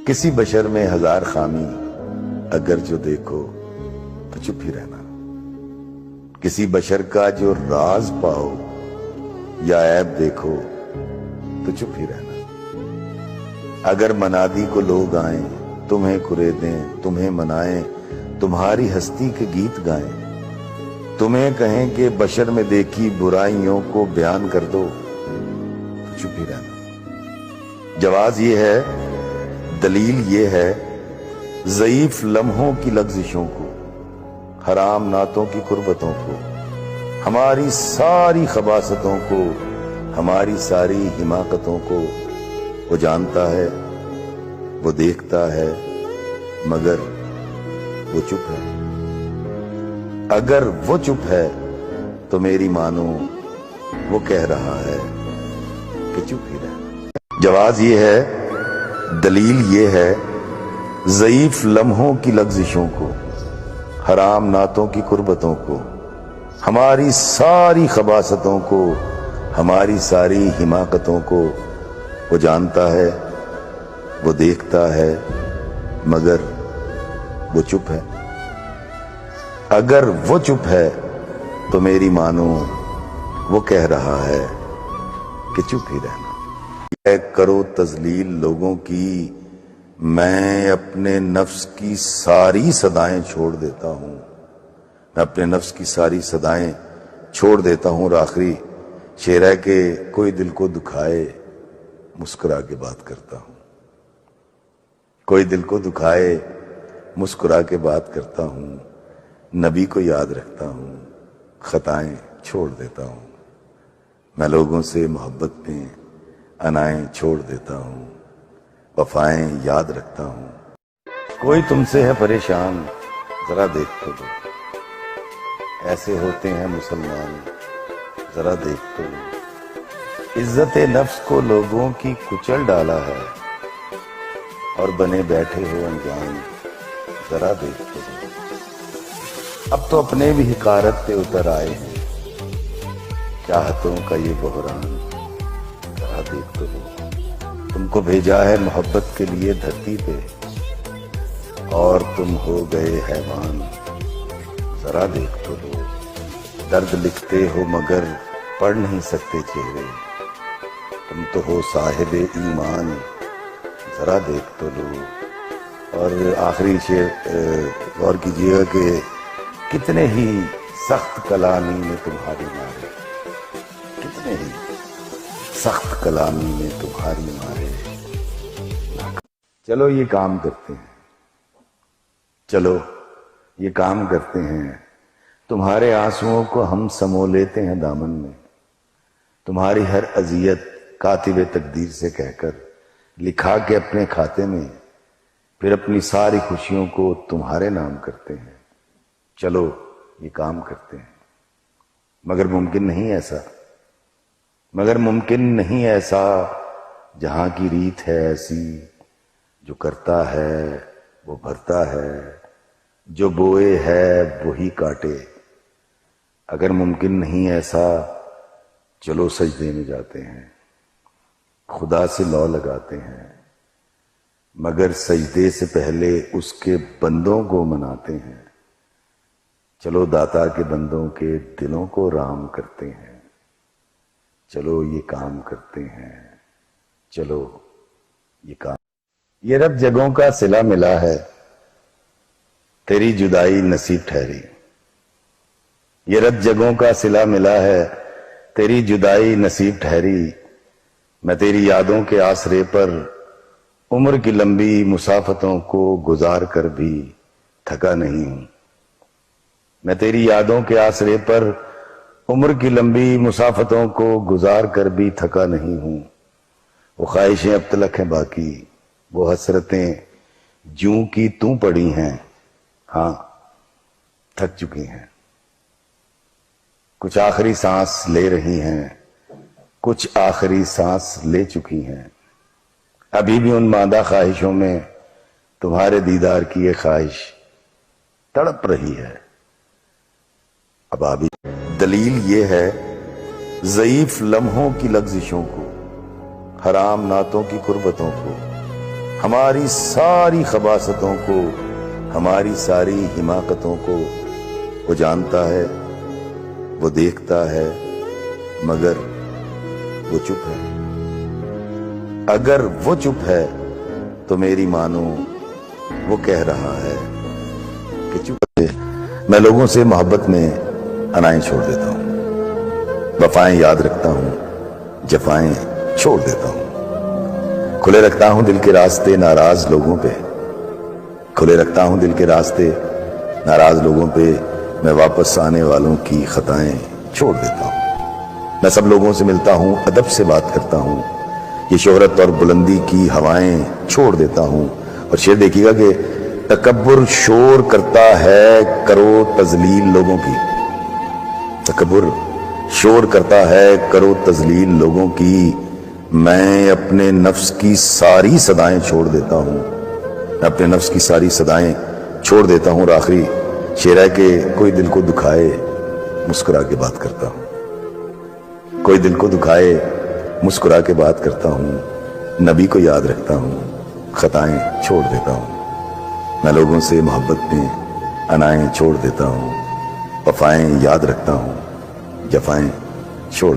کسی بشر میں ہزار خامی اگر جو دیکھو تو چپ ہی رہنا. کسی بشر کا جو راز پاؤ یا عیب دیکھو تو چپ ہی رہنا. اگر منادی کو لوگ آئیں تمہیں کریدیں تمہیں منائیں تمہاری ہستی کے گیت گائیں تمہیں کہیں کہ بشر میں دیکھی برائیوں کو بیان کر دو تو چپ ہی رہنا. جواز یہ ہے، دلیل یہ ہے، ضعیف لمحوں کی لغزشوں کو، حرام نعتوں کی قربتوں کو، ہماری ساری خباثتوں کو، ہماری ساری حماقتوں کو وہ جانتا ہے، وہ دیکھتا ہے، مگر وہ چپ ہے. اگر وہ چپ ہے تو میری مانو وہ کہہ رہا ہے کہ چپ ہی رہنا. جواز یہ ہے، دلیل یہ ہے، ضعیف لمحوں کی لغزشوں کو، حرام نعتوں کی قربتوں کو، ہماری ساری خباثتوں کو، ہماری ساری حماقتوں کو وہ جانتا ہے، وہ دیکھتا ہے، مگر وہ چپ ہے. اگر وہ چپ ہے تو میری مانو وہ کہہ رہا ہے کہ چپ ہی رہنا. اے کرو تذلیل لوگوں کی، میں اپنے نفس کی ساری صدائیں چھوڑ دیتا ہوں. میں اپنے نفس کی ساری صدائیں چھوڑ دیتا ہوں. اور آخری شعر ہے کہ کوئی دل کو دکھائے مسکرا کے بات کرتا ہوں. کوئی دل کو دکھائے مسکرا کے بات کرتا ہوں. نبی کو یاد رکھتا ہوں، خطائیں چھوڑ دیتا ہوں. میں لوگوں سے محبت میں انائیں چھوڑ دیتا ہوں، وفائیں یاد رکھتا ہوں. کوئی تم سے ہے پریشان ذرا دیکھ تو لو، ایسے ہوتے ہیں مسلمان ذرا دیکھ تو لو. عزت نفس کو لوگوں کی کچل ڈالا ہے اور بنے بیٹھے ہو انجان ذرا دیکھ تو لو. اب تو اپنے بھی حقارت پہ اتر آئے ہیں، چاہتوں کا یہ بحران ذرا دیکھ تو لو. تم کو بھیجا ہے محبت کے لیے دھرتی پہ اور تم ہو گئے حیوان ذرا دیکھ تو لو. درد لکھتے ہو مگر پڑھ نہیں سکتے چہرے، تم تو ہو صاحب ایمان ذرا دیکھ تو لو. اور آخری شعر غور کیجیے گا کہ کتنے ہی سخت کلامی میں تمہاری مارے، کتنے ہی سخت کلامی میں تمہاری مارے. چلو یہ کام کرتے ہیں، چلو یہ کام کرتے ہیں. تمہارے آنسوؤں کو ہم سمو لیتے ہیں دامن میں. تمہاری ہر اذیت کاتب تقدیر سے کہہ کر لکھا کے اپنے کھاتے میں، پھر اپنی ساری خوشیوں کو تمہارے نام کرتے ہیں. چلو یہ کام کرتے ہیں. مگر ممکن نہیں ایسا، مگر ممکن نہیں ایسا جہاں کی ریت ہے ایسی، جو کرتا ہے وہ بھرتا ہے، جو بوئے ہے وہی کاٹے. اگر ممکن نہیں ایسا چلو سجدے میں جاتے ہیں، خدا سے لو لگاتے ہیں، مگر سجدے سے پہلے اس کے بندوں کو مناتے ہیں. چلو داتا کے بندوں کے دلوں کو رام کرتے ہیں. چلو یہ کام کرتے ہیں، چلو یہ کام. یہ رب جگہوں کا صلہ ملا ہے، تیری جدائی نصیب ٹھہری. یہ رب جگہوں کا صلہ ملا ہے، تیری جدائی نصیب ٹھہری. میں تیری یادوں کے آسرے پر عمر کی لمبی مسافتوں کو گزار کر بھی تھکا نہیں ہوں. میں تیری یادوں کے آسرے پر عمر کی لمبی مسافتوں کو گزار کر بھی تھکا نہیں ہوں. وہ خواہشیں اب تلک ہیں باقی، وہ حسرتیں جوں کی توں پڑی ہیں، ہاں تھک چکی ہیں. کچھ آخری سانس لے رہی ہیں، کچھ آخری سانس لے چکی ہیں. ابھی بھی ان مادہ خواہشوں میں تمہارے دیدار کی یہ خواہش تڑپ رہی ہے. اب ابھی دلیل یہ ہے، ضعیف لمحوں کی لغزشوں کو، حرام نعتوں کی قربتوں کو، ہماری ساری خباثتوں کو، ہماری ساری حماقتوں کو وہ جانتا ہے، وہ دیکھتا ہے، مگر وہ چپ ہے۔ اگر وہ چپ ہے تو میری مانو وہ کہہ رہا ہے کہ چپ ہے۔ میں لوگوں سے محبت میں انائیں چھوڑ دیتا ہوں، وفائیں یاد رکھتا ہوں، جفائیں چھوڑ دیتا ہوں۔ کھلے رکھتا ہوں دل کے راستے ناراض لوگوں پہ، کھلے رکھتا ہوں دل کے راستے ناراض لوگوں پہ۔ میں واپس آنے والوں کی خطائیں چھوڑ دیتا ہوں۔ میں سب لوگوں سے ملتا ہوں، ادب سے بات کرتا ہوں، یہ شہرت اور بلندی کی ہوائیں چھوڑ دیتا ہوں۔ اور شعر دیکھیے گا کہ تکبر شور کرتا ہے کرو تذلیل لوگوں کی، تکبر شور کرتا ہے کرو تذلیل لوگوں کی۔ میں اپنے نفس کی ساری صدائیں چھوڑ دیتا ہوں، میں اپنے نفس کی ساری صدائیں چھوڑ دیتا ہوں۔ اور آخری شعر ہے کہ کوئی دل کو دکھائے مسکرا کے بات کرتا ہوں، کوئی دل کو دکھائے مسکرا کے بات کرتا ہوں۔ نبی کو یاد رکھتا ہوں، خطائیں چھوڑ دیتا ہوں۔ میں لوگوں سے محبت میں انائیں چھوڑ دیتا ہوں، وفائیں یاد رکھتا ہوں، جفائیں چھوڑ